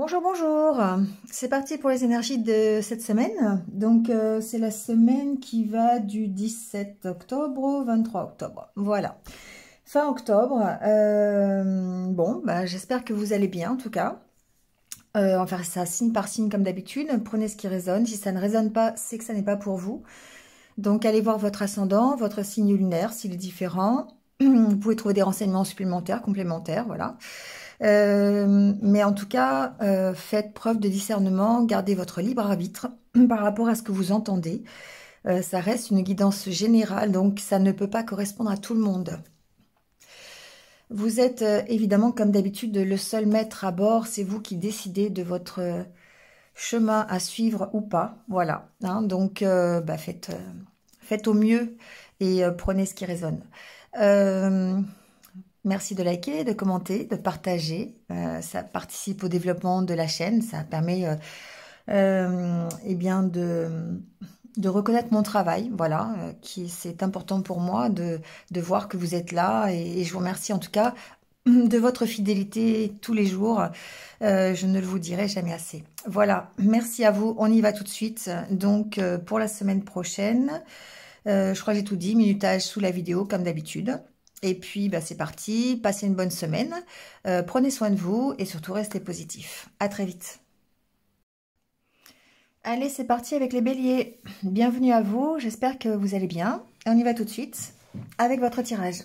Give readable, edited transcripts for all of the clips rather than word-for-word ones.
Bonjour, bonjour. C'est parti pour les énergies de cette semaine. Donc, c'est la semaine qui va du 17 octobre au 23 octobre. Voilà. Fin octobre. J'espère que vous allez bien en tout cas. On va faire ça signe par signe comme d'habitude. Prenez ce qui résonne. Si ça ne résonne pas, c'est que ça n'est pas pour vous. Donc, allez voir votre ascendant, votre signe lunaire, s'il est différent. Vous pouvez trouver des renseignements supplémentaires, complémentaires, voilà. Mais en tout cas, faites preuve de discernement, gardez votre libre arbitre par rapport à ce que vous entendez. Ça reste une guidance générale, donc ça ne peut pas correspondre à tout le monde. Vous êtes évidemment, comme d'habitude, le seul maître à bord. C'est vous qui décidez de votre chemin à suivre ou pas. Voilà. Hein, donc, faites au mieux et prenez ce qui résonne. Merci de liker, de commenter, de partager. Ça participe au développement de la chaîne. Ça permet de reconnaître mon travail. Voilà, c'est important pour moi de voir que vous êtes là. Et je vous remercie en tout cas de votre fidélité tous les jours. Je ne vous dirai jamais assez. Voilà, merci à vous. On y va tout de suite. Donc, pour la semaine prochaine, je crois que j'ai tout dit. Minutage sous la vidéo, comme d'habitude. Et puis, c'est parti. Passez une bonne semaine. Prenez soin de vous et surtout, restez positifs. À très vite. Allez, c'est parti avec les béliers. Bienvenue à vous. J'espère que vous allez bien. Et on y va tout de suite avec votre tirage.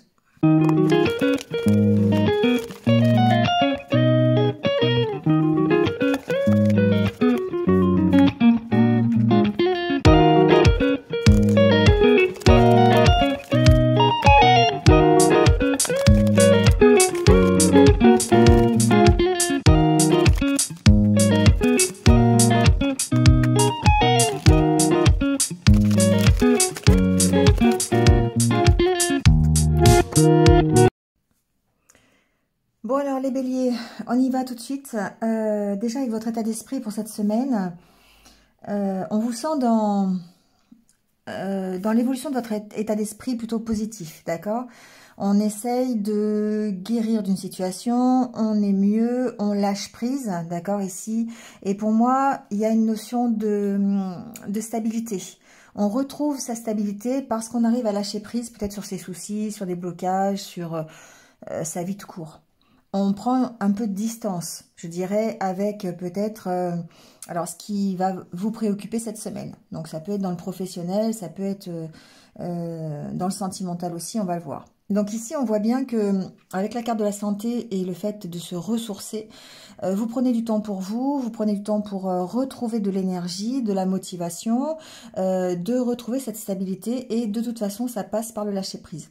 Bon alors les béliers, on y va tout de suite. Déjà avec votre état d'esprit pour cette semaine, on vous sent dans l'évolution de votre état d'esprit plutôt positif, d'accord? On essaye de guérir d'une situation, on est mieux, on lâche prise, d'accord, ici. Et pour moi, il y a une notion de stabilité. On retrouve sa stabilité parce qu'on arrive à lâcher prise peut-être sur ses soucis, sur des blocages, sur sa vie tout court. On prend un peu de distance, je dirais, avec peut-être alors ce qui va vous préoccuper cette semaine. Donc ça peut être dans le professionnel, ça peut être dans le sentimental aussi, on va le voir. Donc ici, on voit bien que avec la carte de la santé et le fait de se ressourcer, vous prenez du temps pour vous prenez du temps pour retrouver de l'énergie, de la motivation, de retrouver cette stabilité et de toute façon, ça passe par le lâcher-prise.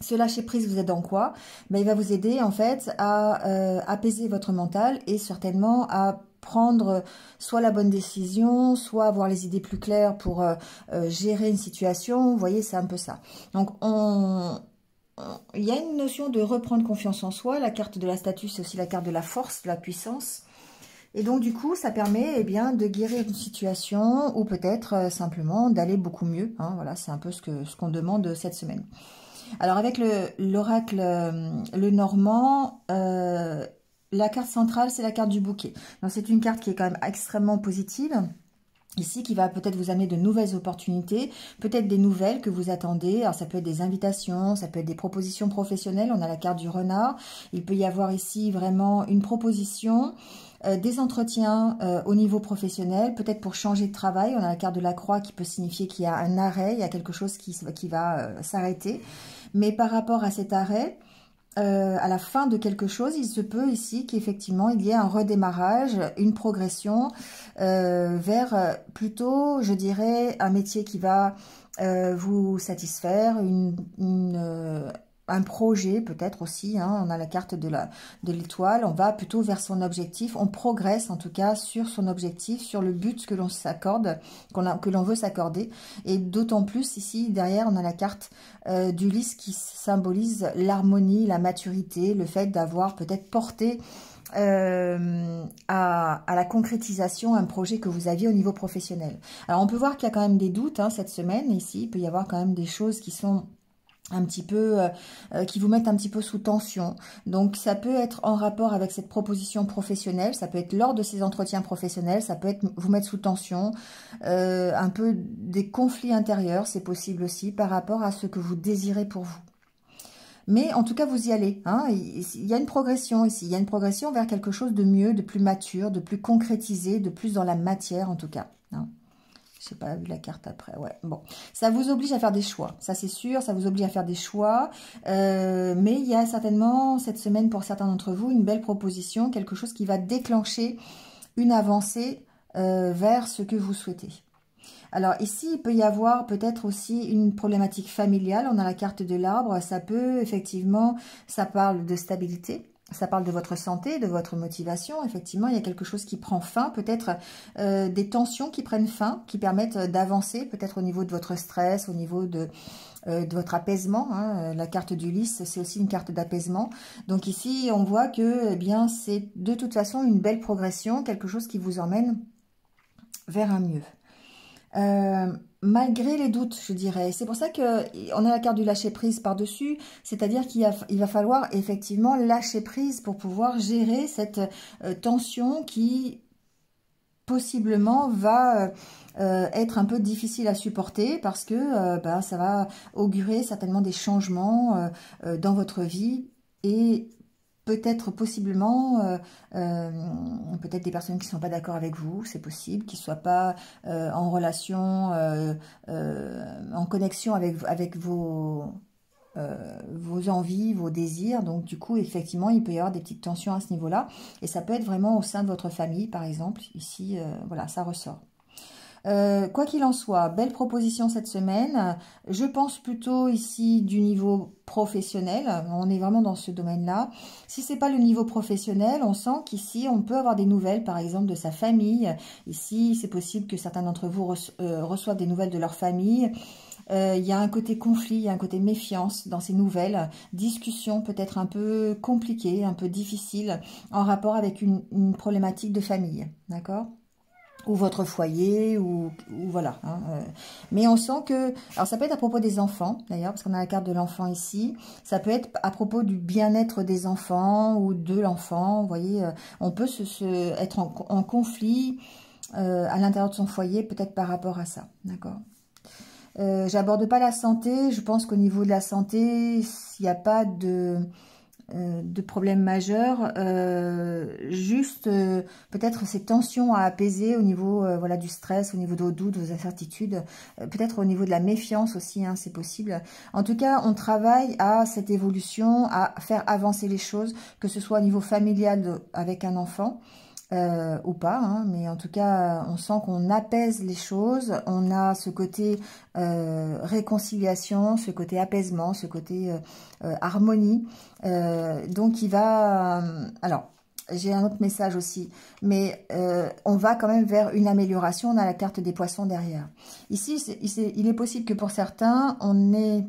Ce lâcher-prise vous aide en quoi? Il va vous aider en fait à apaiser votre mental et certainement à prendre soit la bonne décision, soit avoir les idées plus claires pour gérer une situation. Vous voyez, c'est un peu ça. Donc, il y a une notion de reprendre confiance en soi. La carte de la statue, c'est aussi la carte de la force, de la puissance. Et donc, du coup, ça permet de guérir une situation ou peut-être simplement d'aller beaucoup mieux. Hein, voilà, c'est un peu ce qu'on demande cette semaine. Alors avec l'oracle, le normand, la carte centrale, c'est la carte du bouquet. Donc c'est une carte qui est quand même extrêmement positive. Ici, qui va peut-être vous amener de nouvelles opportunités, peut-être des nouvelles que vous attendez. Alors, ça peut être des invitations, ça peut être des propositions professionnelles. On a la carte du renard. Il peut y avoir ici vraiment une proposition, des entretiens au niveau professionnel, peut-être pour changer de travail. On a la carte de la croix qui peut signifier qu'il y a un arrêt, il y a quelque chose qui va s'arrêter. Mais par rapport à cet arrêt, à la fin de quelque chose, il se peut ici qu'effectivement il y ait un redémarrage, une progression vers plutôt, je dirais, un métier qui va vous satisfaire, un projet peut-être aussi, hein, on a la carte de l'étoile, on va plutôt vers son objectif, on progresse en tout cas sur son objectif, sur le but que l'on s'accorde, que l'on veut s'accorder, et d'autant plus ici derrière on a la carte du lys qui symbolise l'harmonie, la maturité, le fait d'avoir peut-être porté à la concrétisation un projet que vous aviez au niveau professionnel. Alors on peut voir qu'il y a quand même des doutes hein, cette semaine, ici il peut y avoir quand même des choses qui sont un petit peu, qui vous mettent un petit peu sous tension. Donc ça peut être en rapport avec cette proposition professionnelle, ça peut être lors de ces entretiens professionnels, ça peut être vous mettre sous tension, un peu des conflits intérieurs, c'est possible aussi, par rapport à ce que vous désirez pour vous. Mais en tout cas, vous y allez. Hein, il y a une progression ici, il y a une progression vers quelque chose de mieux, de plus mature, de plus concrétisé, de plus dans la matière en tout cas. Hein. Je n'ai pas vu la carte après, ouais, bon. Ça vous oblige à faire des choix, ça c'est sûr, ça vous oblige à faire des choix. Mais il y a certainement, cette semaine, pour certains d'entre vous, une belle proposition, quelque chose qui va déclencher une avancée vers ce que vous souhaitez. Alors ici, il peut y avoir peut-être aussi une problématique familiale. On a la carte de l'arbre, ça peut effectivement, ça parle de stabilité. Ça parle de votre santé, de votre motivation. Effectivement, il y a quelque chose qui prend fin, peut-être des tensions qui prennent fin, qui permettent d'avancer, peut-être au niveau de votre stress, au niveau de votre apaisement. Hein. La carte d'Ulysse, c'est aussi une carte d'apaisement. Donc ici, on voit que eh bien, c'est de toute façon une belle progression, quelque chose qui vous emmène vers un mieux. Malgré les doutes, je dirais. C'est pour ça qu'on a la carte du lâcher-prise par-dessus, c'est-à-dire qu'il va falloir effectivement lâcher prise pour pouvoir gérer cette tension qui possiblement va être un peu difficile à supporter parce que ça va augurer certainement des changements dans votre vie et peut-être possiblement, peut-être des personnes qui ne sont pas d'accord avec vous, c'est possible, qui ne soient pas en relation, en connexion avec vos envies, vos désirs. Donc du coup, effectivement, il peut y avoir des petites tensions à ce niveau-là. Et ça peut être vraiment au sein de votre famille, par exemple. Ici, voilà, ça ressort. Quoi qu'il en soit, belle proposition cette semaine. Je pense plutôt ici du niveau professionnel. On est vraiment dans ce domaine-là. Si c'est pas le niveau professionnel, on sent qu'ici, on peut avoir des nouvelles, par exemple, de sa famille. Ici, c'est possible que certains d'entre vous reçoivent des nouvelles de leur famille. Il y a un côté conflit, il y a un côté méfiance dans ces nouvelles. Discussion peut-être un peu compliquée, un peu difficile, en rapport avec une problématique de famille. D'accord ? Ou votre foyer, ou voilà. Hein, mais on sent que... Alors, ça peut être à propos des enfants, d'ailleurs, parce qu'on a la carte de l'enfant ici. Ça peut être à propos du bien-être des enfants ou de l'enfant. Vous voyez, on peut être en conflit à l'intérieur de son foyer, peut-être par rapport à ça. D'accord ? J'aborde pas la santé. Je pense qu'au niveau de la santé, il n'y a pas de problèmes majeurs, juste peut-être ces tensions à apaiser au niveau voilà, du stress, au niveau de vos doutes, vos incertitudes, peut-être au niveau de la méfiance aussi, hein, c'est possible. En tout cas, on travaille à cette évolution, à faire avancer les choses, que ce soit au niveau familial avec un enfant, ou pas, hein, mais en tout cas, on sent qu'on apaise les choses, on a ce côté réconciliation, ce côté apaisement, ce côté harmonie, donc il va... alors, j'ai un autre message aussi, mais on va quand même vers une amélioration, on a la carte des poissons derrière. Ici, il est possible que pour certains, on ait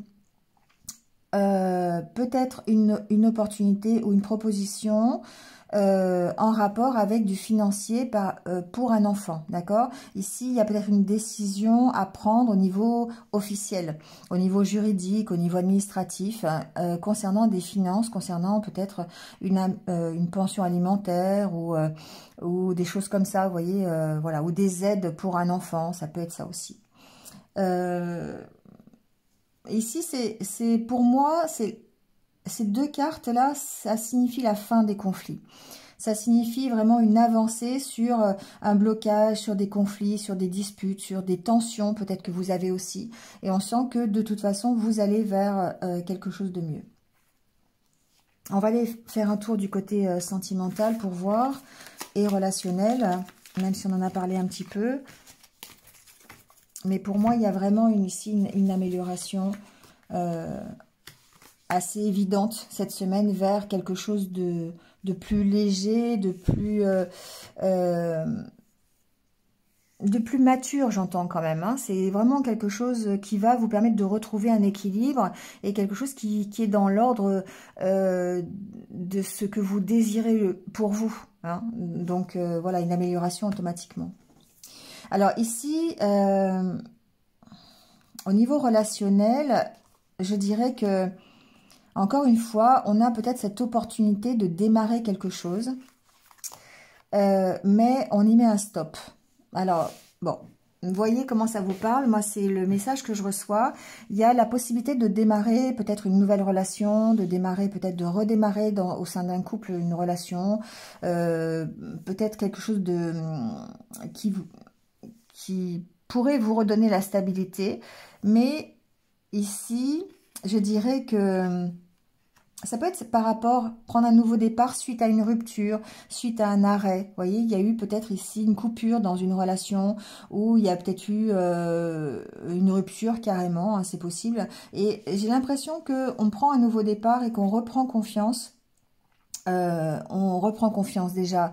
peut-être une opportunité ou une proposition en rapport avec du financier pour un enfant, d'accord? Ici, il y a peut-être une décision à prendre au niveau officiel, au niveau juridique, au niveau administratif, concernant des finances, concernant peut-être une pension alimentaire ou des choses comme ça, vous voyez, voilà, ou des aides pour un enfant, ça peut être ça aussi. Ici, c'est pour moi, ces deux cartes-là, ça signifie la fin des conflits. Ça signifie vraiment une avancée sur un blocage, sur des conflits, sur des disputes, sur des tensions peut-être que vous avez aussi. Et on sent que de toute façon, vous allez vers quelque chose de mieux. On va aller faire un tour du côté sentimental pour voir, et relationnel, même si on en a parlé un petit peu. Mais pour moi, il y a vraiment ici une amélioration assez évidente cette semaine vers quelque chose de plus léger, de plus mature, j'entends quand même. Hein. C'est vraiment quelque chose qui va vous permettre de retrouver un équilibre et quelque chose qui est dans l'ordre de ce que vous désirez pour vous. Hein. Donc voilà, une amélioration automatiquement. Alors ici, au niveau relationnel, je dirais que, encore une fois, on a peut-être cette opportunité de démarrer quelque chose, mais on y met un stop. Alors, bon, vous voyez comment ça vous parle? Moi, c'est le message que je reçois. Il y a la possibilité de démarrer peut-être une nouvelle relation, de démarrer peut-être de redémarrer au sein d'un couple une relation, peut-être quelque chose de qui pourrait vous redonner la stabilité. Mais ici, je dirais que ça peut être par rapport, prendre un nouveau départ suite à une rupture, suite à un arrêt. Vous voyez, il y a eu peut-être ici une coupure dans une relation, ou il y a peut-être eu une rupture carrément, hein, c'est possible. Et j'ai l'impression qu'on prend un nouveau départ et qu'on reprend confiance. On reprend confiance déjà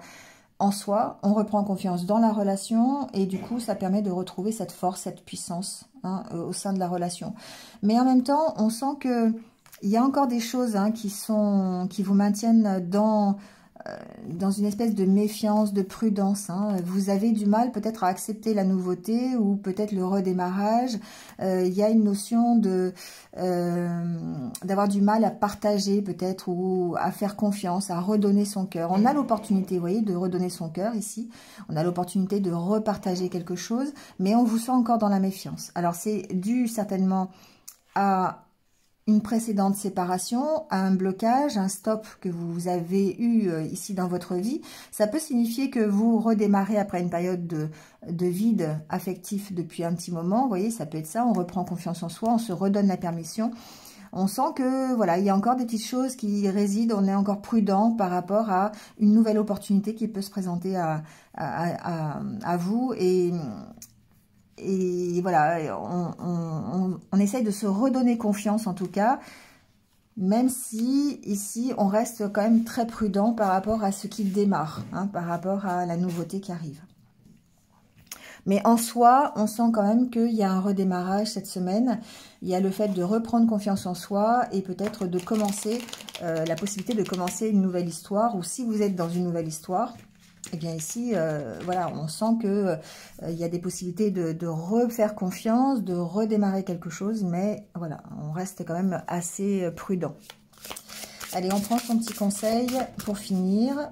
en soi, on reprend confiance dans la relation, et du coup, ça permet de retrouver cette force, cette puissance, hein, au sein de la relation. Mais en même temps, on sent que il y a encore des choses, hein, qui vous maintiennent dans une espèce de méfiance, de prudence, hein. Vous avez du mal peut-être à accepter la nouveauté ou peut-être le redémarrage. Il y a une notion d'avoir du mal à partager peut-être, ou à faire confiance, à redonner son cœur. On a l'opportunité, vous voyez, de redonner son cœur ici. On a l'opportunité de repartager quelque chose, mais on vous sent encore dans la méfiance. Alors c'est dû certainement à une précédente séparation, à un blocage, un stop que vous avez eu ici dans votre vie. Ça peut signifier que vous redémarrez après une période de vide affectif depuis un petit moment. Vous voyez, ça peut être ça, on reprend confiance en soi, on se redonne la permission. On sent que voilà, il y a encore des petites choses qui résident, on est encore prudent par rapport à une nouvelle opportunité qui peut se présenter à vous. Et voilà, on essaye de se redonner confiance en tout cas, même si ici on reste quand même très prudent par rapport à ce qui démarre, hein, par rapport à la nouveauté qui arrive. Mais en soi, on sent quand même qu'il y a un redémarrage cette semaine. Il y a le fait de reprendre confiance en soi et peut-être de commencer, la possibilité de commencer une nouvelle histoire, ou si vous êtes dans une nouvelle histoire, et bien ici, voilà, on sent que il y a des possibilités de refaire confiance, de redémarrer quelque chose, mais voilà, on reste quand même assez prudent. Allez, on prend son petit conseil pour finir.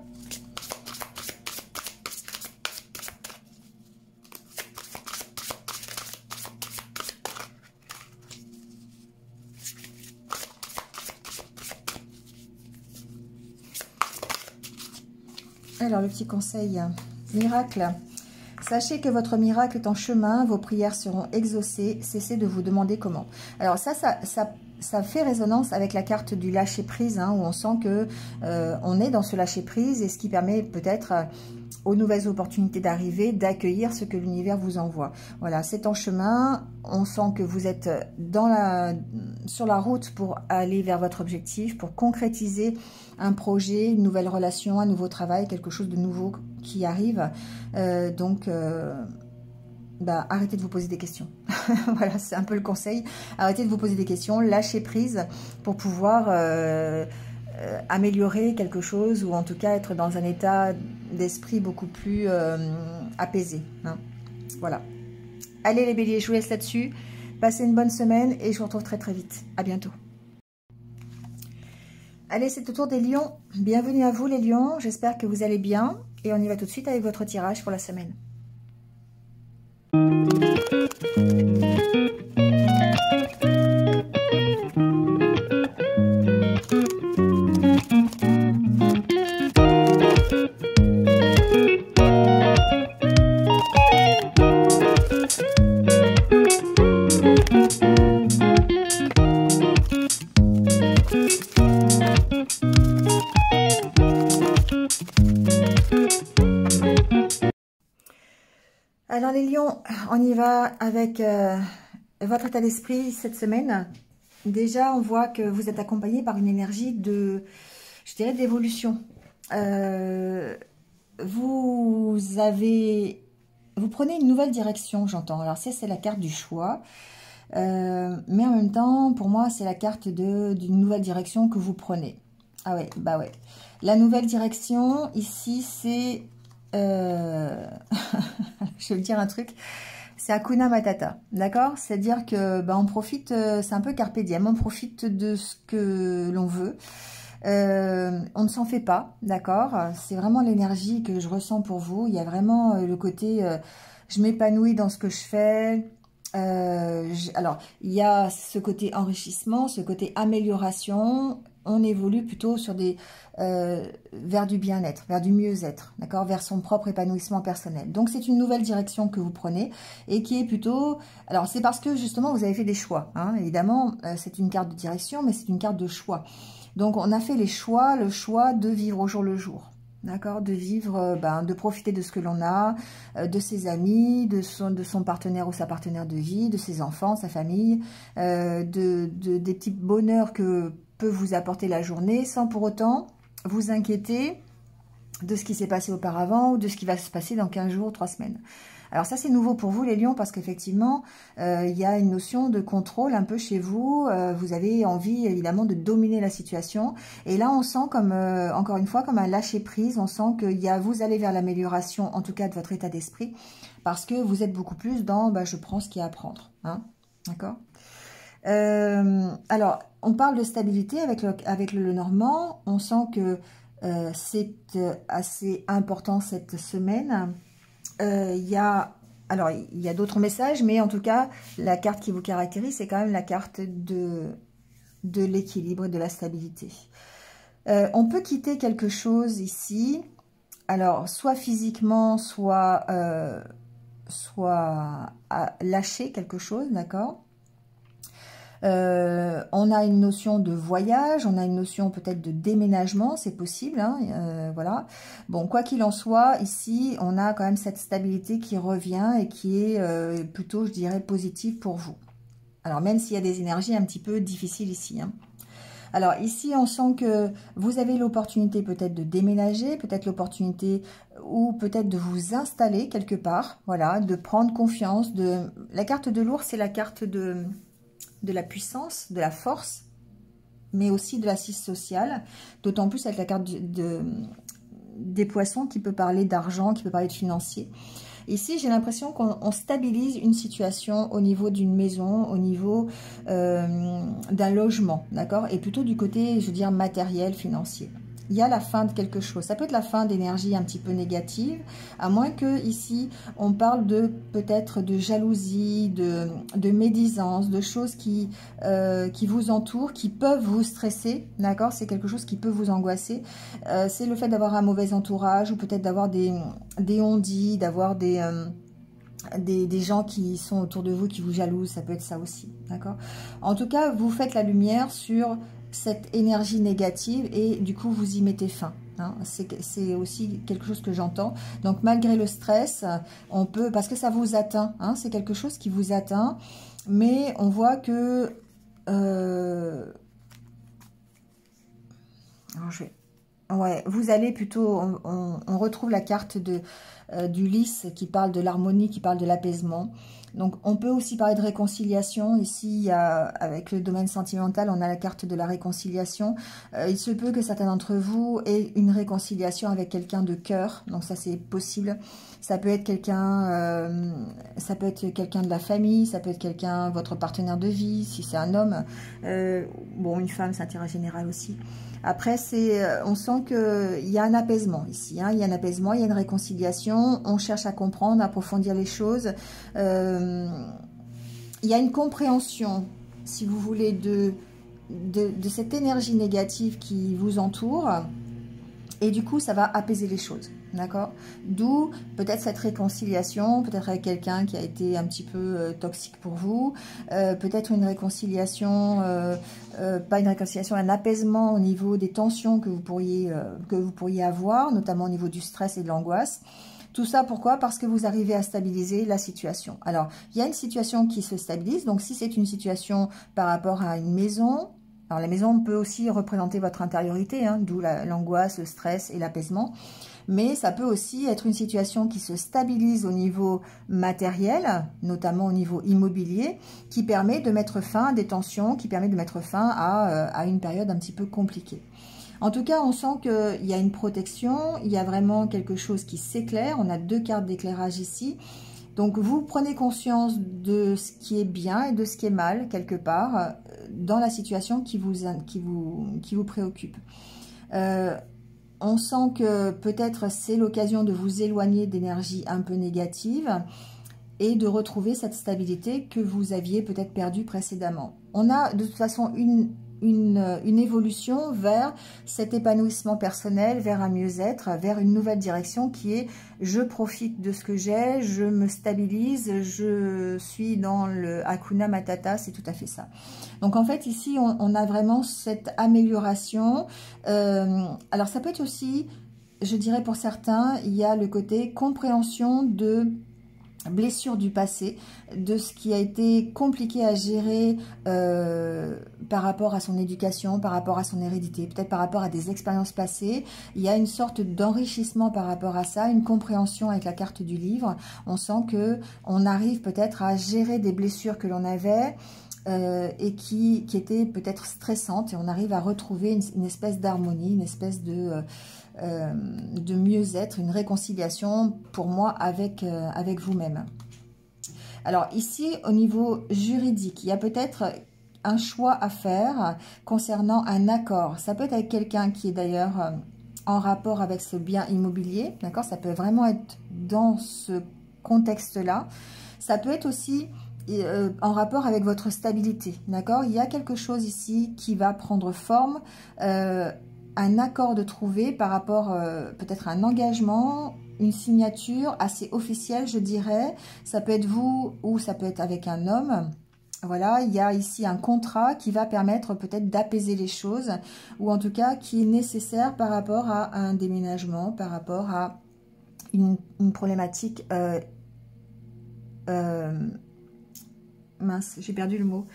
Alors, le petit conseil, miracle. Sachez que votre miracle est en chemin, vos prières seront exaucées, cessez de vous demander comment. Alors ça fait résonance avec la carte du lâcher-prise, hein, où on sent que on est dans ce lâcher-prise, et ce qui permet peut-être aux nouvelles opportunités d'arriver, d'accueillir ce que l'univers vous envoie. Voilà, c'est en chemin, on sent que vous êtes sur la route pour aller vers votre objectif, pour concrétiser un projet, une nouvelle relation, un nouveau travail, quelque chose de nouveau qui arrive. Donc, arrêtez de vous poser des questions. Voilà, c'est un peu le conseil. Arrêtez de vous poser des questions, lâchez prise pour pouvoir améliorer quelque chose, ou en tout cas être dans un état d'esprit beaucoup plus apaisé, hein. Voilà. Allez les béliers, je vous laisse là-dessus. Passez une bonne semaine et je vous retrouve très très vite. À bientôt. Allez, c'est au tour des lions. Bienvenue à vous les lions. J'espère que vous allez bien. Et on y va tout de suite avec votre tirage pour la semaine. Alors les lions, on y va avec votre état d'esprit cette semaine. Déjà, on voit que vous êtes accompagné par une énergie de, je dirais, d'évolution. Vous prenez une nouvelle direction, j'entends. Alors ça, c'est la carte du choix. Mais en même temps, pour moi, c'est la carte d'une nouvelle direction que vous prenez. Ah ouais, bah ouais. La nouvelle direction, ici, c'est... je vais vous dire un truc. c'est Hakuna Matata, d'accord? C'est-à-dire que on profite, c'est un peu carpe diem, on profite de ce que l'on veut. On ne s'en fait pas, d'accord? C'est vraiment l'énergie que je ressens pour vous. Il y a vraiment le côté, je m'épanouis dans ce que je fais. Alors, il y a ce côté enrichissement, ce côté amélioration. On évolue plutôt sur vers du bien-être, vers du mieux-être, d'accord, vers son propre épanouissement personnel. Donc, c'est une nouvelle direction que vous prenez et qui est plutôt... Alors, c'est parce que, justement, vous avez fait des choix, hein. Évidemment, c'est une carte de direction, mais c'est une carte de choix. Donc, on a fait le choix de vivre au jour le jour. D'accord, de vivre, de profiter de ce que l'on a, de ses amis, de son partenaire ou sa partenaire de vie, de ses enfants, sa famille, des petits bonheurs que peut vous apporter la journée, sans pour autant vous inquiéter de ce qui s'est passé auparavant ou de ce qui va se passer dans 15 jours, 3 semaines. Alors ça, c'est nouveau pour vous, les lions, parce qu'effectivement, il y a une notion de contrôle un peu chez vous. Vous avez envie, évidemment, de dominer la situation. Et là, on sent comme, encore une fois, comme un lâcher-prise. On sent que vous allez vers l'amélioration, en tout cas, de votre état d'esprit, parce que vous êtes beaucoup plus dans je prends ce qu'il y a à prendre. Hein, d'accord. Alors, on parle de stabilité avec le Lenormand. On sent que c'est assez important cette semaine. Il y a d'autres messages, mais en tout cas, la carte qui vous caractérise, c'est quand même la carte de l'équilibre et de la stabilité. On peut quitter quelque chose ici, alors soit physiquement, soit lâcher quelque chose, d'accord. On a une notion de voyage, on a une notion peut-être de déménagement, c'est possible, hein, voilà. Bon, quoi qu'il en soit, ici, on a quand même cette stabilité qui revient et qui est plutôt, je dirais, positive pour vous. Alors, même s'il y a des énergies un petit peu difficiles ici, hein. Alors, ici, on sent que vous avez l'opportunité peut-être de déménager, peut-être l'opportunité ou peut-être de vous installer quelque part, voilà, de prendre confiance. La carte de l'ours, c'est la carte de la puissance, de la force, mais aussi de l'assise sociale, d'autant plus avec la carte des poissons qui peut parler d'argent, qui peut parler de financier. Ici, j'ai l'impression qu'on stabilise une situation au niveau d'une maison, au niveau d'un logement, d'accord, et plutôt du côté, je veux dire, matériel, financier. Il y a la fin de quelque chose. Ça peut être la fin d'énergie un petit peu négative, à moins que ici on parle de peut-être de jalousie, de médisance, de choses qui vous entourent, qui peuvent vous stresser, d'accord. C'est quelque chose qui peut vous angoisser. C'est le fait d'avoir un mauvais entourage ou peut-être d'avoir des on-dit, d'avoir des gens qui sont autour de vous, qui vous jalousent, ça peut être ça aussi, d'accord. En tout cas, vous faites la lumière sur cette énergie négative et du coup, vous y mettez fin. Hein. C'est aussi quelque chose que j'entends. Donc, malgré le stress, on peut, parce que ça vous atteint, hein, c'est quelque chose qui vous atteint, mais on voit que... alors, ouais, vous allez plutôt... On retrouve la carte du lys qui parle de l'harmonie, qui parle de l'apaisement. Donc, on peut aussi parler de réconciliation. Ici, avec le domaine sentimental, on a la carte de la réconciliation. Il se peut que certains d'entre vous aient une réconciliation avec quelqu'un de cœur. Donc, ça, c'est possible. Ça peut être quelqu'un de la famille, ça peut être quelqu'un, votre partenaire de vie, si c'est un homme. Bon, une femme, c'est intérêt général aussi. Après, on sent qu'il y a un apaisement ici, hein, il y a un apaisement, il y a une réconciliation, on cherche à comprendre, à approfondir les choses. Il y a une compréhension, si vous voulez, de cette énergie négative qui vous entoure. Et du coup, ça va apaiser les choses, d'accord? D'où peut-être cette réconciliation, peut-être avec quelqu'un qui a été un petit peu toxique pour vous, peut-être une réconciliation, pas une réconciliation, un apaisement au niveau des tensions que vous pourriez avoir, notamment au niveau du stress et de l'angoisse. Tout ça, pourquoi? Parce que vous arrivez à stabiliser la situation. Alors, il y a une situation qui se stabilise, donc si c'est une situation par rapport à une maison... Alors, la maison peut aussi représenter votre intériorité, hein, d'où l'angoisse, le stress et l'apaisement. Mais ça peut aussi être une situation qui se stabilise au niveau matériel, notamment au niveau immobilier, qui permet de mettre fin à des tensions, qui permet de mettre fin à une période un petit peu compliquée. En tout cas, on sent qu'il y a une protection, il y a vraiment quelque chose qui s'éclaire. On a deux cartes d'éclairage ici. Donc, vous prenez conscience de ce qui est bien et de ce qui est mal, quelque part, dans la situation qui vous préoccupe. On sent que peut-être c'est l'occasion de vous éloigner d'énergie un peu négative et de retrouver cette stabilité que vous aviez peut-être perdue précédemment. On a de toute façon une évolution vers cet épanouissement personnel, vers un mieux-être, vers une nouvelle direction qui est je profite de ce que j'ai, je me stabilise, je suis dans le Hakuna Matata, c'est tout à fait ça. Donc en fait ici on a vraiment cette amélioration. Alors ça peut être aussi, je dirais pour certains, il y a le côté compréhension de blessure du passé, de ce qui a été compliqué à gérer par rapport à son éducation, par rapport à son hérédité, peut-être par rapport à des expériences passées. Il y a une sorte d'enrichissement par rapport à ça, une compréhension avec la carte du livre. On sent que on arrive peut-être à gérer des blessures que l'on avait et qui étaient peut-être stressantes, et on arrive à retrouver une espèce d'harmonie, une espèce de mieux-être, une réconciliation pour moi avec vous-même. Alors ici, au niveau juridique, il y a peut-être un choix à faire concernant un accord. Ça peut être avec quelqu'un qui est d'ailleurs en rapport avec ce bien immobilier, d'accord? Ça peut vraiment être dans ce contexte-là. Ça peut être aussi en rapport avec votre stabilité, d'accord? Il y a quelque chose ici qui va prendre forme, un accord de trouver par rapport peut-être à un engagement, une signature assez officielle, je dirais. Ça peut être vous ou ça peut être avec un homme. Voilà, il y a ici un contrat qui va permettre peut-être d'apaiser les choses, ou en tout cas qui est nécessaire par rapport à un déménagement, par rapport à une problématique... mince, j'ai perdu le mot.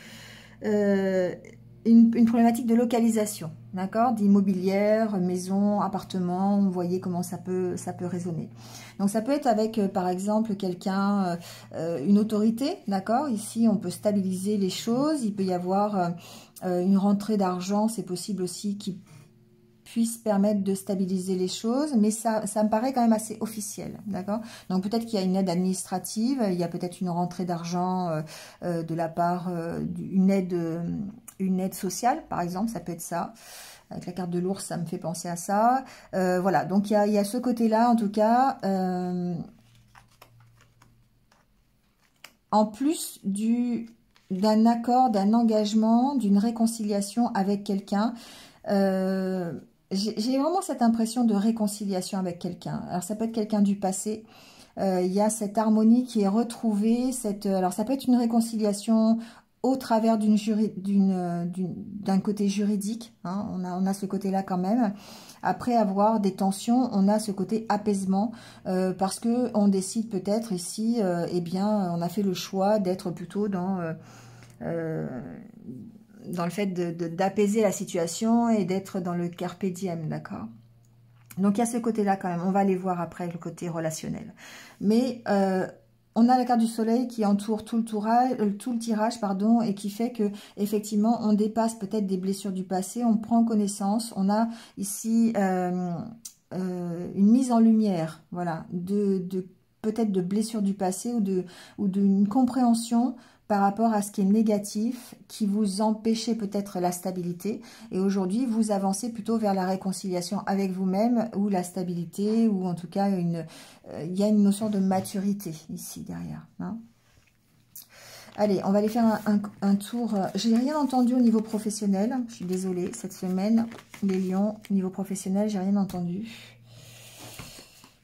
Une problématique de localisation, d'accord, d'immobilière, maison, appartement, vous voyez comment ça peut résonner. Donc ça peut être avec, par exemple, quelqu'un, une autorité, d'accord, ici on peut stabiliser les choses, il peut y avoir une rentrée d'argent, c'est possible aussi qui puisse permettre de stabiliser les choses, mais ça me paraît quand même assez officiel, d'accord? Donc peut-être qu'il y a une aide administrative, il y a peut-être une rentrée d'argent de la part d'une aide sociale, par exemple, ça peut être ça. Avec la carte de l'ours, ça me fait penser à ça. Voilà, donc il y a ce côté-là, en tout cas, en plus d'un accord, d'un engagement, d'une réconciliation avec quelqu'un. J'ai vraiment cette impression de réconciliation avec quelqu'un. Alors ça peut être quelqu'un du passé. Il y a cette harmonie qui est retrouvée. Alors ça peut être une réconciliation au travers d'un côté juridique. Hein, on a ce côté-là quand même. Après avoir des tensions, on a ce côté apaisement parce que on décide peut-être ici, eh bien, on a fait le choix d'être plutôt dans le fait d'apaiser la situation et d'être dans le carpe diem, d'accord? Donc, il y a ce côté-là quand même. On va aller voir après le côté relationnel. Mais on a la carte du soleil qui entoure tout le tirage, pardon, et qui fait que effectivement on dépasse peut-être des blessures du passé, on prend connaissance. On a ici une mise en lumière, voilà, peut-être de blessures du passé ou d'une compréhension par rapport à ce qui est négatif, qui vous empêchait peut-être la stabilité. Et aujourd'hui, vous avancez plutôt vers la réconciliation avec vous-même, ou la stabilité, ou en tout cas, il y a une notion de maturité ici derrière. Hein. Allez, on va aller faire un tour. J'ai rien entendu au niveau professionnel. Je suis désolée, cette semaine, les lions, au niveau professionnel, j'ai rien entendu.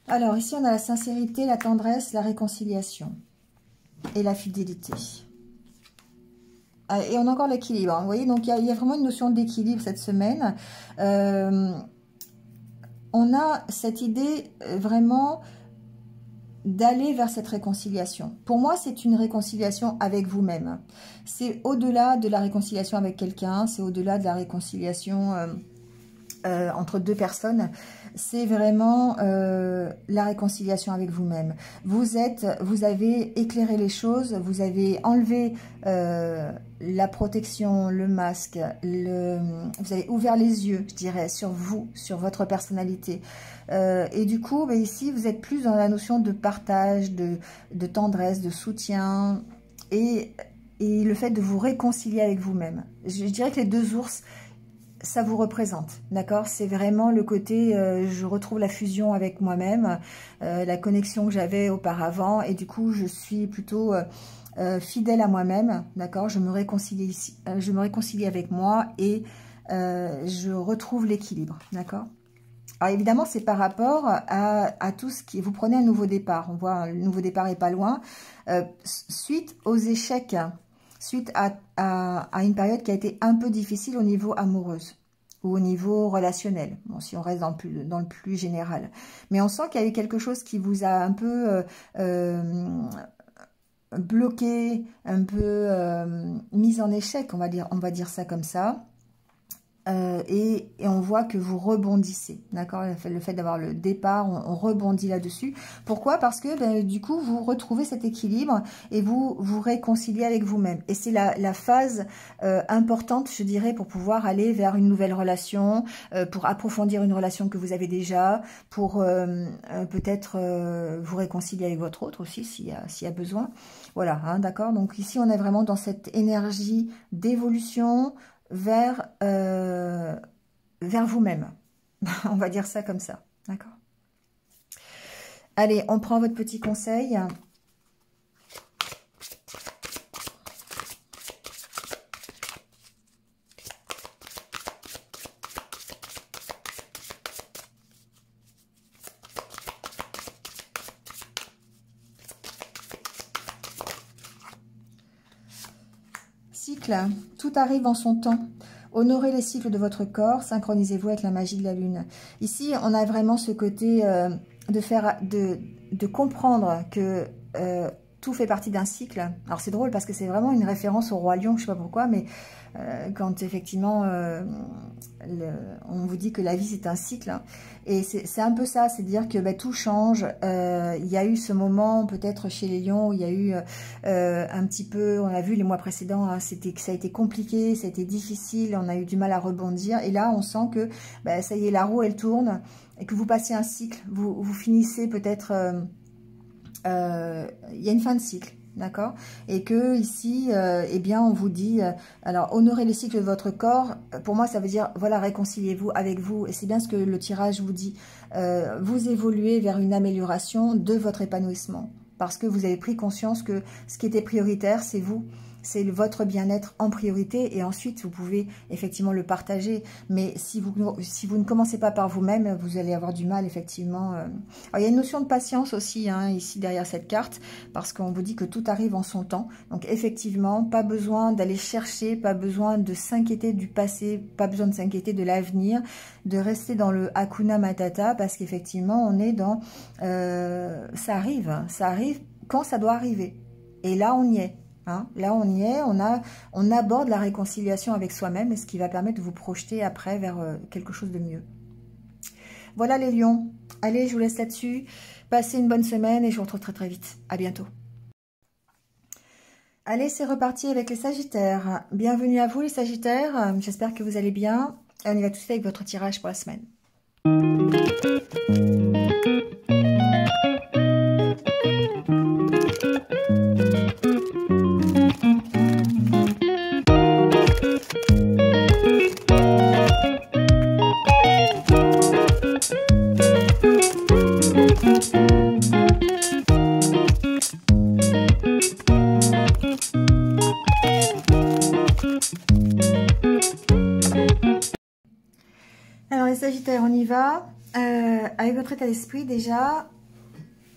Alors, ici, on a la sincérité, la tendresse, la réconciliation et la fidélité. Et on a encore l'équilibre, hein, vous voyez, donc il y a vraiment une notion d'équilibre cette semaine. On a cette idée vraiment d'aller vers cette réconciliation. Pour moi, c'est une réconciliation avec vous-même. C'est au-delà de la réconciliation avec quelqu'un, c'est au-delà de la réconciliation entre deux personnes, c'est vraiment la réconciliation avec vous-même. Vous avez éclairé les choses, vous avez enlevé la protection, le masque, vous avez ouvert les yeux, je dirais, sur vous, sur votre personnalité. Et du coup, ben ici, vous êtes plus dans la notion de partage, de tendresse, de soutien et le fait de vous réconcilier avec vous-même. Je dirais que les deux ours, ça vous représente, d'accord? C'est vraiment le côté, je retrouve la fusion avec moi-même, la connexion que j'avais auparavant, et du coup, je suis plutôt fidèle à moi-même, d'accord? Je me réconcilie avec moi et je retrouve l'équilibre, d'accord? Alors évidemment, c'est par rapport à tout ce qui... Vous prenez un nouveau départ, on voit le nouveau départ est pas loin, suite aux échecs, suite à une période qui a été un peu difficile au niveau amoureuse ou au niveau relationnel, bon, si on reste dans le plus général. Mais on sent qu'il y a eu quelque chose qui vous a un peu bloqué, un peu mis en échec, on va dire ça comme ça. Et on voit que vous rebondissez, d'accord? Le fait d'avoir le départ, on rebondit là-dessus. Pourquoi? Parce que ben, du coup, vous retrouvez cet équilibre et vous vous réconciliez avec vous-même. Et c'est la phase importante, je dirais, pour pouvoir aller vers une nouvelle relation, pour approfondir une relation que vous avez déjà, pour peut-être vous réconcilier avec votre autre aussi, s'il y a besoin. Voilà, hein, d'accord? Donc ici, on est vraiment dans cette énergie d'évolution, vers vous-même. On va dire ça comme ça. D'accord? Allez, on prend votre petit conseil. Cycle, tout arrive en son temps. Honorez les cycles de votre corps, synchronisez-vous avec la magie de la lune. Ici, on a vraiment ce côté de comprendre que tout fait partie d'un cycle. Alors c'est drôle parce que c'est vraiment une référence au roi lion, je ne sais pas pourquoi, mais quand effectivement on vous dit que la vie c'est un cycle, hein, et c'est un peu ça, c'est dire que tout change. Il y a eu ce moment peut-être chez les lions où il y a eu un petit peu, on a vu les mois précédents, hein, ça a été compliqué, ça a été difficile, on a eu du mal à rebondir, et là on sent que ça y est, la roue elle tourne, et que vous passez un cycle, vous finissez peut-être, il y a une fin de cycle. D'accord? Et que ici, eh bien, on vous dit, alors, honorez les cycles de votre corps. Pour moi, ça veut dire, voilà, réconciliez-vous avec vous. Et c'est bien ce que le tirage vous dit. Vous évoluez vers une amélioration de votre épanouissement. Parce que vous avez pris conscience que ce qui était prioritaire, c'est vous. C'est votre bien-être en priorité, et ensuite vous pouvez effectivement le partager. Mais si vous ne commencez pas par vous-même, vous allez avoir du mal effectivement. Alors, il y a une notion de patience aussi, hein, ici derrière cette carte, parce qu'on vous dit que tout arrive en son temps. Donc effectivement, pas besoin d'aller chercher, pas besoin de s'inquiéter du passé, pas besoin de s'inquiéter de l'avenir, de rester dans le Hakuna Matata, parce qu'effectivement on est dans ça arrive quand ça doit arriver. Et là on y est. Hein, là, on y est, on aborde la réconciliation avec soi-même, ce qui va permettre de vous projeter après vers quelque chose de mieux. Voilà les lions. Allez, je vous laisse là-dessus. Passez une bonne semaine et je vous retrouve très très vite. À bientôt. Allez, c'est reparti avec les sagittaires. Bienvenue à vous les sagittaires. J'espère que vous allez bien. On y va tout de suite avec votre tirage pour la semaine. Alors les sagittaires, on y va. Avec votre état d'esprit déjà,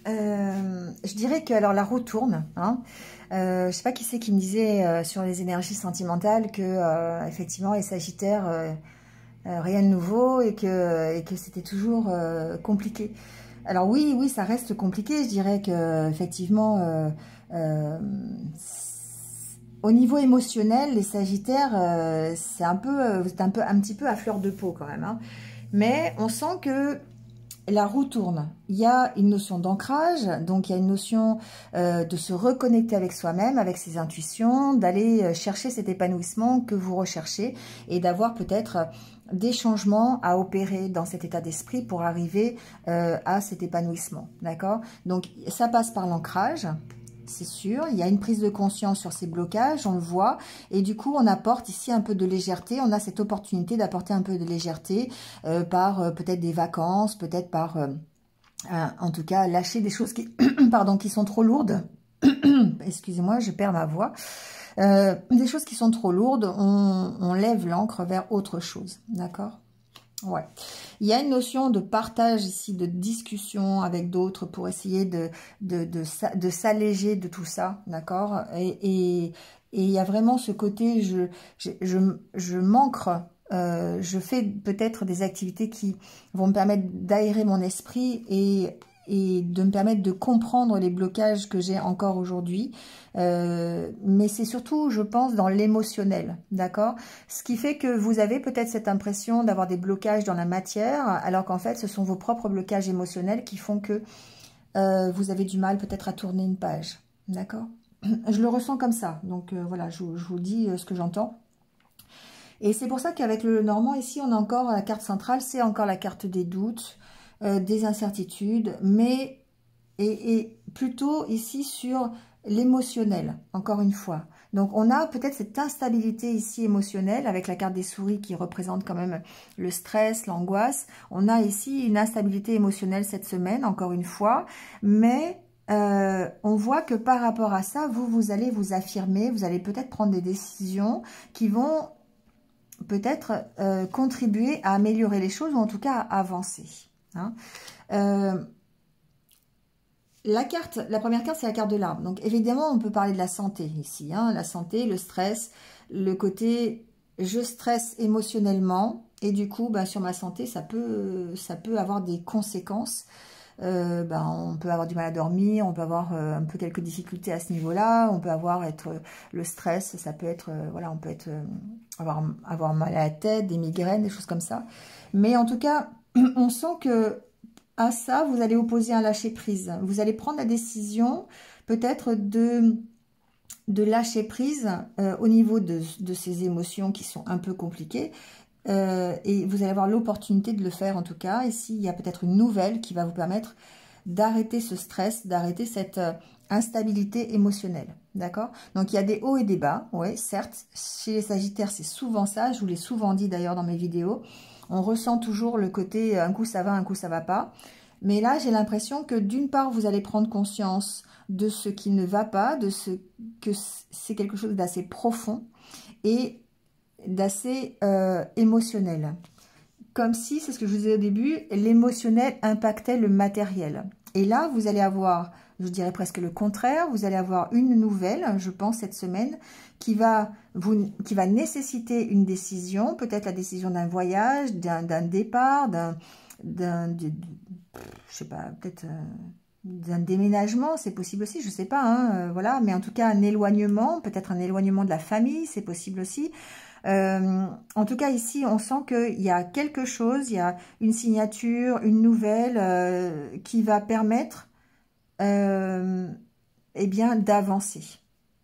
je dirais que alors la roue tourne. Hein. Je sais pas qui c'est qui me disait sur les énergies sentimentales que effectivement les sagittaires, rien de nouveau et que c'était toujours compliqué. Alors oui, ça reste compliqué. Je dirais que effectivement, au niveau émotionnel, les Sagittaires, c'est un petit peu à fleur de peau quand même, hein. Mais on sent que la roue tourne. Il y a une notion d'ancrage, donc il y a une notion de se reconnecter avec soi-même, avec ses intuitions, d'aller chercher cet épanouissement que vous recherchez et d'avoir peut-être des changements à opérer dans cet état d'esprit pour arriver à cet épanouissement. D'accord? Donc ça passe par l'ancrage. C'est sûr, il y a une prise de conscience sur ces blocages, on le voit, et du coup on apporte ici un peu de légèreté, on a cette opportunité d'apporter un peu de légèreté par peut-être des vacances, peut-être par, en tout cas, lâcher des choses qui, pardon, qui sont trop lourdes, excusez-moi, je perds ma voix, des choses qui sont trop lourdes, on lève l'ancre vers autre chose, d'accord ? Ouais, il y a une notion de partage ici, de discussion avec d'autres pour essayer de s'alléger de tout ça, d'accord, et il y a vraiment ce côté, je m'ancre, je fais peut-être des activités qui vont me permettre d'aérer mon esprit et de me permettre de comprendre les blocages que j'ai encore aujourd'hui. Mais c'est surtout, je pense, dans l'émotionnel, d'accord? Ce qui fait que vous avez peut-être cette impression d'avoir des blocages dans la matière, alors qu'en fait, ce sont vos propres blocages émotionnels qui font que vous avez du mal peut-être à tourner une page, d'accord? Je le ressens comme ça, donc voilà, je vous dis ce que j'entends. Et c'est pour ça qu'avec le Normand, ici, on a encore la carte centrale, c'est encore la carte des doutes, des incertitudes, mais et plutôt ici sur l'émotionnel, encore une fois. Donc on a peut-être cette instabilité ici émotionnelle avec la carte des souris qui représente quand même le stress, l'angoisse. On a ici une instabilité émotionnelle cette semaine, encore une fois, mais on voit que par rapport à ça, vous allez vous affirmer, vous allez peut-être prendre des décisions qui vont peut-être contribuer à améliorer les choses ou en tout cas à avancer. Hein. La première carte, c'est la carte de l'arbre. Donc, évidemment, on peut parler de la santé ici. Hein, la santé, le stress, le côté je stresse émotionnellement et du coup, sur ma santé, ça peut avoir des conséquences. On peut avoir du mal à dormir, on peut avoir un peu quelques difficultés à ce niveau-là. On peut avoir le stress, ça peut être voilà, on peut avoir mal à la tête, des migraines, des choses comme ça. Mais en tout cas, on sent que à ça, vous allez opposer un lâcher-prise. Vous allez prendre la décision peut-être de lâcher prise au niveau de ces émotions qui sont un peu compliquées. Et vous allez avoir l'opportunité de le faire en tout cas. Ici, il y a peut-être une nouvelle qui va vous permettre d'arrêter ce stress, d'arrêter cette instabilité émotionnelle. D'accord? Donc, il y a des hauts et des bas. Oui, certes, chez les Sagittaires, c'est souvent ça. Je vous l'ai souvent dit d'ailleurs dans mes vidéos. On ressent toujours le côté un coup ça va, un coup ça va pas. Mais là, j'ai l'impression que d'une part, vous allez prendre conscience de ce qui ne va pas, que c'est quelque chose d'assez profond et d'assez émotionnel. Comme si, c'est ce que je vous disais au début, l'émotionnel impactait le matériel. Et là, vous allez avoir, je dirais presque le contraire, vous allez avoir une nouvelle, je pense, cette semaine, qui va nécessiter une décision, peut-être la décision d'un voyage, d'un départ, je sais pas, peut-être d'un déménagement, c'est possible aussi, je sais pas, hein, voilà, mais en tout cas un éloignement, peut-être un éloignement de la famille, c'est possible aussi. En tout cas ici on sent qu'il y a quelque chose, il y a une signature, une nouvelle qui va permettre eh bien d'avancer,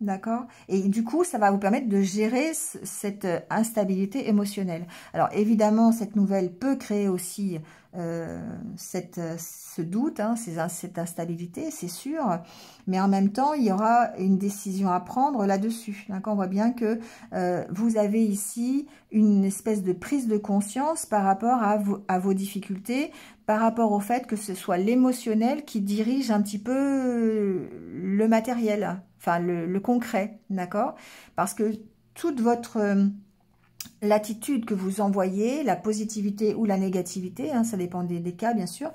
d'accord, et du coup ça va vous permettre de gérer cette instabilité émotionnelle. Alors évidemment cette nouvelle peut créer aussi ce doute, hein, cette instabilité, c'est sûr, mais en même temps il y aura une décision à prendre là-dessus, d'accord. On voit bien que vous avez ici une espèce de prise de conscience par rapport à vos difficultés, par rapport au fait que ce soit l'émotionnel qui dirige un petit peu le matériel, enfin le concret, d'accord, parce que toute votre l'attitude que vous envoyez, la positivité ou la négativité, hein, ça dépend des cas bien sûr,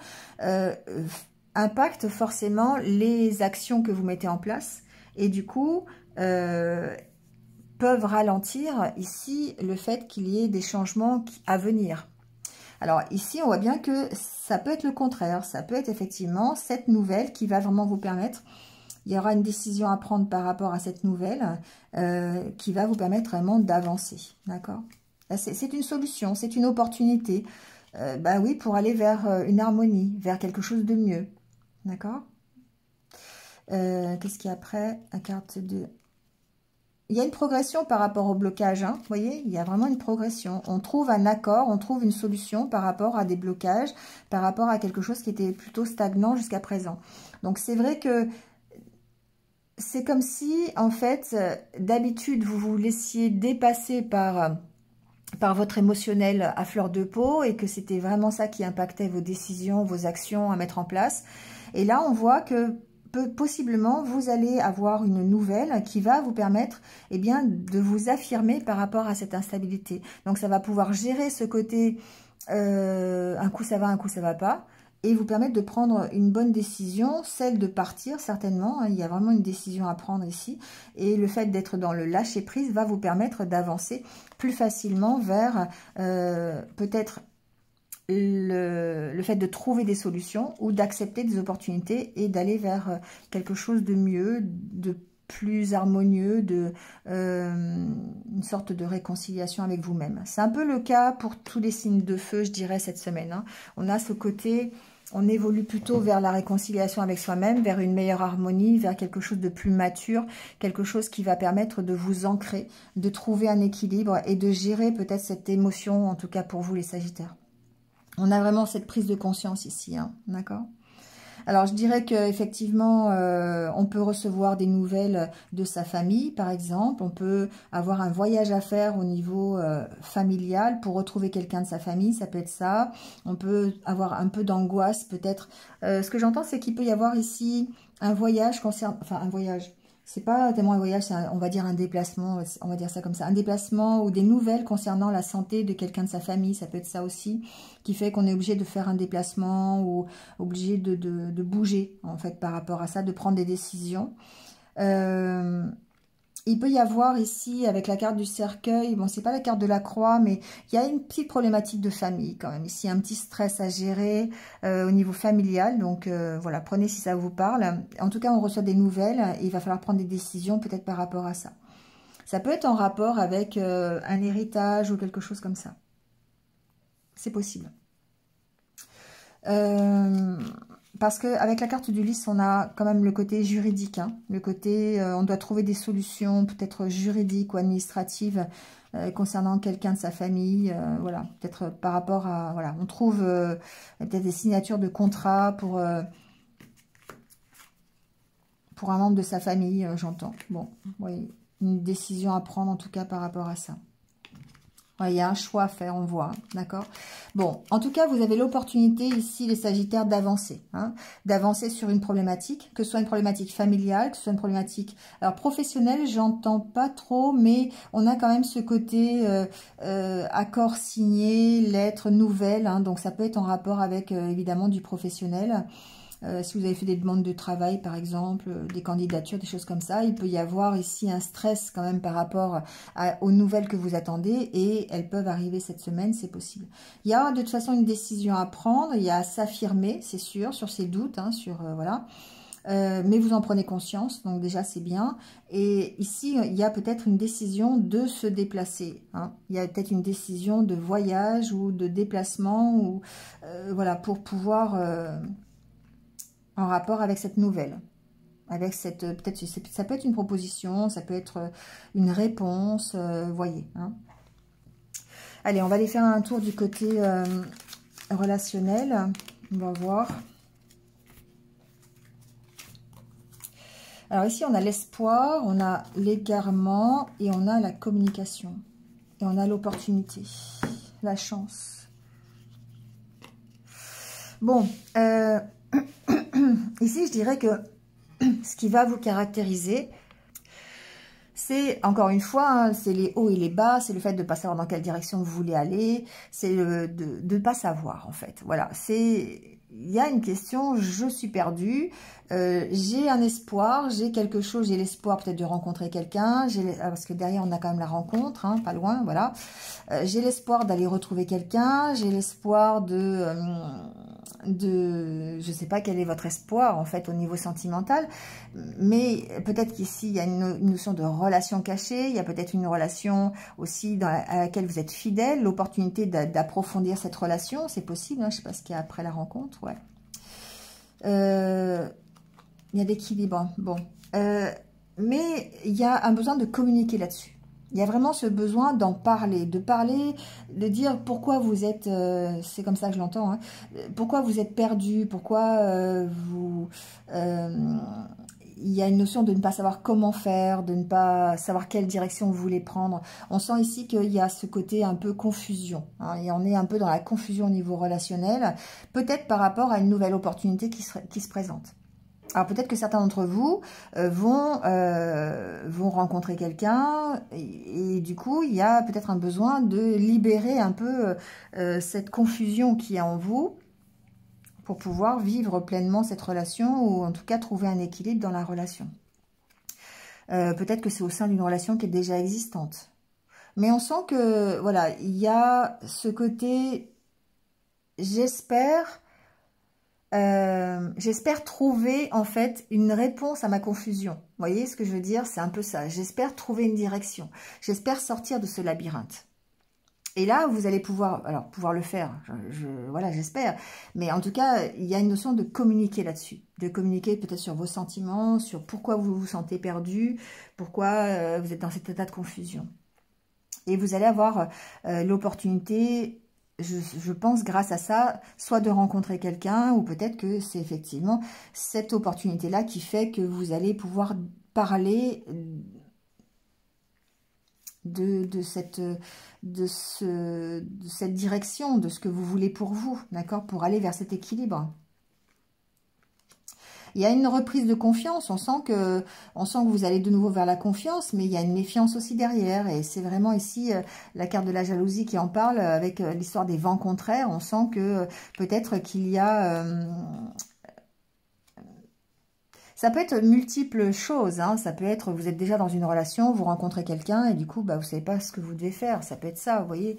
impacte forcément les actions que vous mettez en place et du coup peuvent ralentir ici le fait qu'il y ait des changements à venir. Alors ici on voit bien que ça peut être le contraire, ça peut être effectivement cette nouvelle qui va vraiment vous permettre Il y aura une décision à prendre par rapport à cette nouvelle qui va vous permettre vraiment d'avancer. D'accord? C'est une solution, c'est une opportunité. Bah oui, pour aller vers une harmonie, vers quelque chose de mieux. D'accord? Qu'est-ce qu'il y a après? La carte de... Il y a une progression par rapport au blocage, hein, vous voyez, il y a vraiment une progression. On trouve un accord, on trouve une solution par rapport à des blocages, par rapport à quelque chose qui était plutôt stagnant jusqu'à présent. Donc c'est vrai que c'est comme si, en fait, d'habitude, vous vous laissiez dépasser par votre émotionnel à fleur de peau et que c'était vraiment ça qui impactait vos décisions, vos actions à mettre en place. Et là, on voit que possiblement, vous allez avoir une nouvelle qui va vous permettre eh bien, de vous affirmer par rapport à cette instabilité. Donc, ça va pouvoir gérer ce côté un coup ça va, un coup ça va pas, et vous permettre de prendre une bonne décision, celle de partir certainement. Hein, il y a vraiment une décision à prendre ici. Et le fait d'être dans le lâcher-prise va vous permettre d'avancer plus facilement vers peut-être le fait de trouver des solutions ou d'accepter des opportunités et d'aller vers quelque chose de mieux, de plus harmonieux, de une sorte de réconciliation avec vous-même. C'est un peu le cas pour tous les signes de feu, je dirais, cette semaine. Hein. On a ce côté, on évolue plutôt vers la réconciliation avec soi-même, vers une meilleure harmonie, vers quelque chose de plus mature, quelque chose qui va permettre de vous ancrer, de trouver un équilibre et de gérer peut-être cette émotion, en tout cas pour vous les Sagittaires. On a vraiment cette prise de conscience ici, hein, d'accord? Alors, je dirais qu'effectivement, on peut recevoir des nouvelles de sa famille, par exemple. On peut avoir un voyage à faire au niveau familial pour retrouver quelqu'un de sa famille, ça peut être ça. On peut avoir un peu d'angoisse, peut-être. Ce que j'entends, c'est qu'il peut y avoir ici un voyage concernant... Enfin, un voyage... C'est pas tellement un voyage, c'est on va dire un déplacement, on va dire ça comme ça. Un déplacement ou des nouvelles concernant la santé de quelqu'un de sa famille, ça peut être ça aussi, qui fait qu'on est obligé de faire un déplacement ou obligé de bouger, en fait, par rapport à ça, de prendre des décisions. Il peut y avoir ici, avec la carte du cercueil, bon, c'est pas la carte de la croix, mais il y a une petite problématique de famille quand même. Ici, un petit stress à gérer au niveau familial. Donc, voilà, prenez si ça vous parle. En tout cas, on reçoit des nouvelles et il va falloir prendre des décisions peut-être par rapport à ça. Ça peut être en rapport avec un héritage ou quelque chose comme ça. C'est possible. Parce qu'avec la carte du lys, on a quand même le côté juridique. Hein, le côté, on doit trouver des solutions peut-être juridiques ou administratives concernant quelqu'un de sa famille. Voilà, peut-être par rapport à... Voilà, on trouve peut-être des signatures de contrats pour un membre de sa famille, j'entends. Bon, oui, une décision à prendre en tout cas par rapport à ça. Il y a un choix à faire, on voit, d'accord? Bon, en tout cas, vous avez l'opportunité ici, les Sagittaires, d'avancer. Hein, d'avancer sur une problématique, que ce soit une problématique familiale, que ce soit une problématique... Alors, professionnelle, j'entends pas trop, mais on a quand même ce côté accord signé, lettre, nouvelle. Hein, donc, ça peut être en rapport avec, évidemment, du professionnel. Si vous avez fait des demandes de travail, par exemple, des candidatures, des choses comme ça, il peut y avoir ici un stress quand même par rapport aux nouvelles que vous attendez et elles peuvent arriver cette semaine, c'est possible. Il y a de toute façon une décision à prendre, il y a à s'affirmer, c'est sûr, sur ses doutes, hein, sur voilà. Mais vous en prenez conscience, donc déjà c'est bien. Et ici, il y a peut-être une décision de se déplacer. Hein. Il y a peut-être une décision de voyage ou de déplacement, ou voilà, pour pouvoir... en rapport avec cette nouvelle, avec cette, peut-être, ça peut être une proposition, ça peut être une réponse, voyez. Hein. Allez, on va aller faire un tour du côté relationnel, on va voir. Alors ici, on a l'espoir, on a l'égarement et on a la communication. Et on a l'opportunité, la chance. Bon, ici, je dirais que ce qui va vous caractériser, c'est, encore une fois, hein, c'est les hauts et les bas, c'est le fait de ne pas savoir dans quelle direction vous voulez aller, c'est de ne pas savoir, en fait. Voilà, il y a une question, je suis perdue, j'ai un espoir, j'ai quelque chose, j'ai l'espoir peut-être de rencontrer quelqu'un, parce que derrière on a quand même la rencontre, hein, pas loin, voilà. J'ai l'espoir d'aller retrouver quelqu'un, j'ai l'espoir de je sais pas quel est votre espoir en fait au niveau sentimental, mais peut-être qu'ici il y a une notion de relation cachée, il y a peut-être une relation aussi à laquelle vous êtes fidèle, l'opportunité d'approfondir cette relation, c'est possible, hein, je sais pas ce qu'il y a après la rencontre, ouais. Il y a l'équilibre, bon. Mais il y a un besoin de communiquer là-dessus. Il y a vraiment ce besoin d'en parler, de dire pourquoi vous êtes, c'est comme ça que je l'entends, hein, pourquoi vous êtes perdu, pourquoi il y a une notion de ne pas savoir comment faire, de ne pas savoir quelle direction vous voulez prendre. On sent ici qu'il y a ce côté un peu confusion, hein, et on est un peu dans la confusion au niveau relationnel, peut-être par rapport à une nouvelle opportunité qui se présente. Alors peut-être que certains d'entre vous vont rencontrer quelqu'un et du coup il y a peut-être un besoin de libérer un peu cette confusion qui est en vous pour pouvoir vivre pleinement cette relation ou en tout cas trouver un équilibre dans la relation. Peut-être que c'est au sein d'une relation qui est déjà existante. Mais on sent que voilà, il y a ce côté j'espère trouver en fait une réponse à ma confusion. Vous voyez ce que je veux dire? C'est un peu ça. J'espère trouver une direction. J'espère sortir de ce labyrinthe. Et là, vous allez pouvoir le faire. Voilà, j'espère. Mais en tout cas, il y a une notion de communiquer là-dessus. De communiquer peut-être sur vos sentiments, sur pourquoi vous vous sentez perdu, pourquoi vous êtes dans cet état de confusion. Et vous allez avoir l'opportunité... Je pense grâce à ça, soit de rencontrer quelqu'un, ou peut-être que c'est effectivement cette opportunité-là qui fait que vous allez pouvoir parler de cette direction, de ce que vous voulez pour vous, d'accord, pour aller vers cet équilibre. Il y a une reprise de confiance, on sent que vous allez de nouveau vers la confiance, mais il y a une méfiance aussi derrière. Et c'est vraiment ici la carte de la jalousie qui en parle, avec l'histoire des vents contraires. On sent que peut-être qu'il y a... ça peut être multiples choses, hein. Ça peut être, vous êtes déjà dans une relation, vous rencontrez quelqu'un et du coup, bah, vous ne savez pas ce que vous devez faire. Ça peut être ça, vous voyez.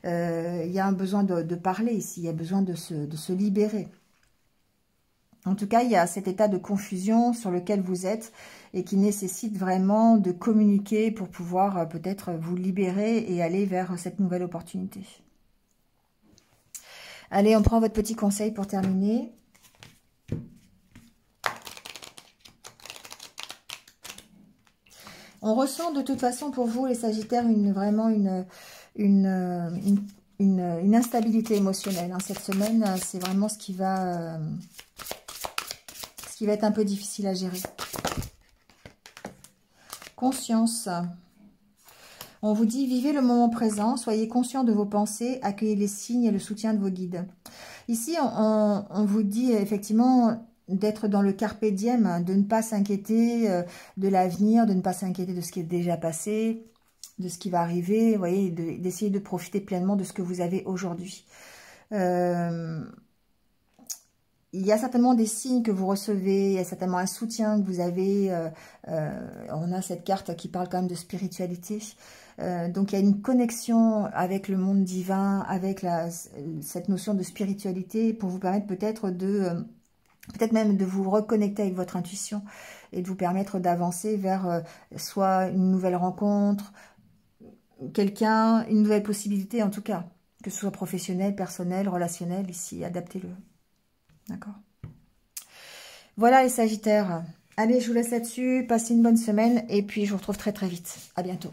Il y a un besoin de parler ici, il y a besoin de se libérer. En tout cas, il y a cet état de confusion sur lequel vous êtes et qui nécessite vraiment de communiquer pour pouvoir peut-être vous libérer et aller vers cette nouvelle opportunité. Allez, on prend votre petit conseil pour terminer. On ressent de toute façon pour vous, les Sagittaires, vraiment une instabilité émotionnelle. Hein. Cette semaine, c'est vraiment ce qui va être un peu difficile à gérer. Conscience. On vous dit, vivez le moment présent, soyez conscient de vos pensées, accueillez les signes et le soutien de vos guides. Ici, on vous dit effectivement d'être dans le carpe diem, de ne pas s'inquiéter de l'avenir, de ne pas s'inquiéter de ce qui est déjà passé, de ce qui va arriver, vous voyez, d'essayer de profiter pleinement de ce que vous avez aujourd'hui. Il y a certainement des signes que vous recevez, il y a certainement un soutien que vous avez. On a cette carte qui parle quand même de spiritualité. Donc il y a une connexion avec le monde divin, avec cette notion de spiritualité pour vous permettre peut-être même de vous reconnecter avec votre intuition et de vous permettre d'avancer vers soit une nouvelle rencontre, quelqu'un, une nouvelle possibilité en tout cas, que ce soit professionnel, personnel, relationnel, ici, adaptez-le. D'accord. Voilà les Sagittaires. Allez, je vous laisse là-dessus. Passez une bonne semaine et puis je vous retrouve très très vite. À bientôt.